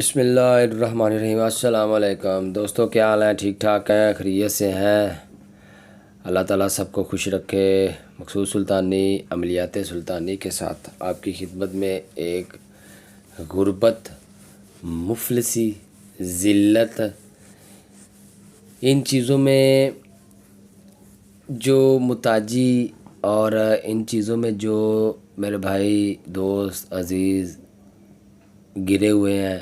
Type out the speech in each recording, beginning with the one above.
بسم اللہ الرحمن الرحیم۔ السلام علیکم دوستو، کیا حال ہے؟ ٹھیک ٹھاک ہیں؟ خیریت سے ہیں؟ اللہ تعالیٰ سب کو خوش رکھے۔ مقصود سلطانی عملیات سلطانی کے ساتھ آپ کی خدمت میں ایک غربت، مفلسی، ذلت، ان چیزوں میں جو محتاجی اور ان چیزوں میں جو میرے بھائی دوست عزیز گرے ہوئے ہیں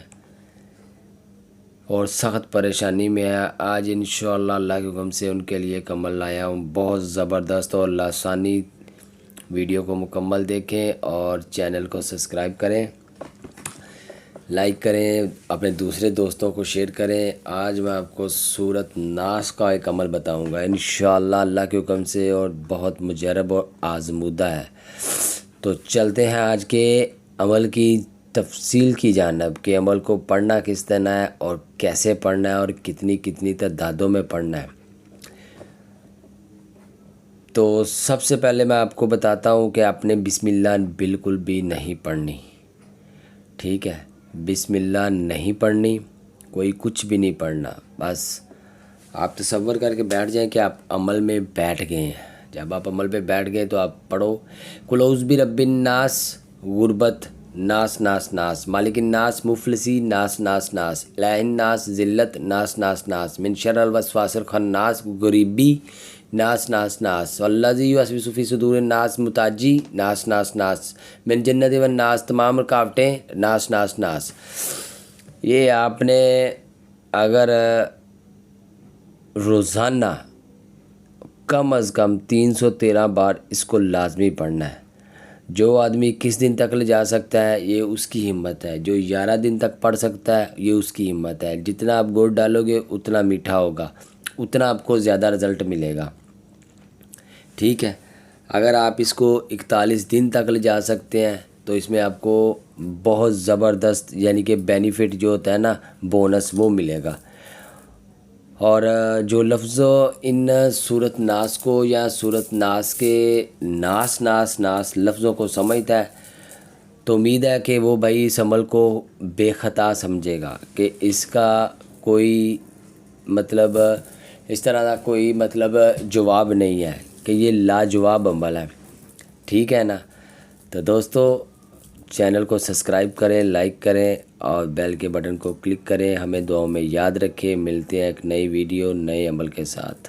اور سخت پریشانی میں ہے، آج انشاءاللہ اللہ کے حکم سے ان کے لیے ایک عمل لایا ہوں، بہت زبردست اور لاسانی۔ ویڈیو کو مکمل دیکھیں اور چینل کو سبسکرائب کریں، لائک کریں، اپنے دوسرے دوستوں کو شیئر کریں۔ آج میں آپ کو سورۃ ناس کا ایک عمل بتاؤں گا انشاءاللہ اللہ کے حکم سے، اور بہت مجرب اور آزمودہ ہے۔ تو چلتے ہیں آج کے عمل کی تفصیل کی جانب کہ عمل کو پڑھنا کس طرح ہے اور کیسے پڑھنا ہے اور کتنی تعدادوں میں پڑھنا ہے۔ تو سب سے پہلے میں آپ کو بتاتا ہوں کہ آپ نے بسم اللہ بالکل بھی نہیں پڑھنی، ٹھیک ہے؟ بسم اللہ نہیں پڑھنی، کوئی کچھ بھی نہیں پڑھنا۔ بس آپ تصور کر کے بیٹھ جائیں کہ آپ عمل میں بیٹھ گئے ہیں۔ جب آپ عمل پہ بیٹھ گئے تو آپ پڑھو قل اعوذ برب الناس، غربت، ناس ناس ناس، مالک الناس، مفلسی، ناس ناس ناس، الہ الناس، ذلت، ناس ناس ناس، من شر الوسواس الخناس، غریبی، ناس ناس ناس، والذی یوسوس فی صدور الناس، محتاجی، ناس ناس ناس، من جنت والناس، تمام رکاوٹیں، ناس ناس ناس۔ یہ آپ نے اگر روزانہ کم از کم 313 بار اس کو لازمی پڑھنا ہے۔ جو آدمی کس دن تک لے جا سکتا ہے یہ اس کی ہمت ہے، جو 11 دن تک پڑھ سکتا ہے یہ اس کی ہمت ہے۔ جتنا آپ گڑ ڈالو گے اتنا میٹھا ہوگا، اتنا آپ کو زیادہ رزلٹ ملے گا، ٹھیک ہے؟ اگر آپ اس کو 41 دن تک لے جا سکتے ہیں تو اس میں آپ کو بہت زبردست یعنی کہ بینیفٹ جو ہوتا ہے نا، بونس، وہ ملے گا۔ اور جو لفظ ان سورۃ ناس کو یا سورۃ ناس کے ناس ناس ناس لفظوں کو سمجھتا ہے تو امید ہے کہ وہ بھائی اس عمل کو بے خطا سمجھے گا، کہ اس کا کوئی مطلب اس طرح کا کوئی مطلب جواب نہیں ہے، کہ یہ لاجواب عمل ہے، ٹھیک ہے نا؟ تو دوستو چینل کو سبسکرائب کریں، لائک کریں اور بیل کے بٹن کو کلک کریں۔ ہمیں دعاؤں میں یاد رکھیں۔ ملتے ہیں ایک نئی ویڈیو نئے عمل کے ساتھ۔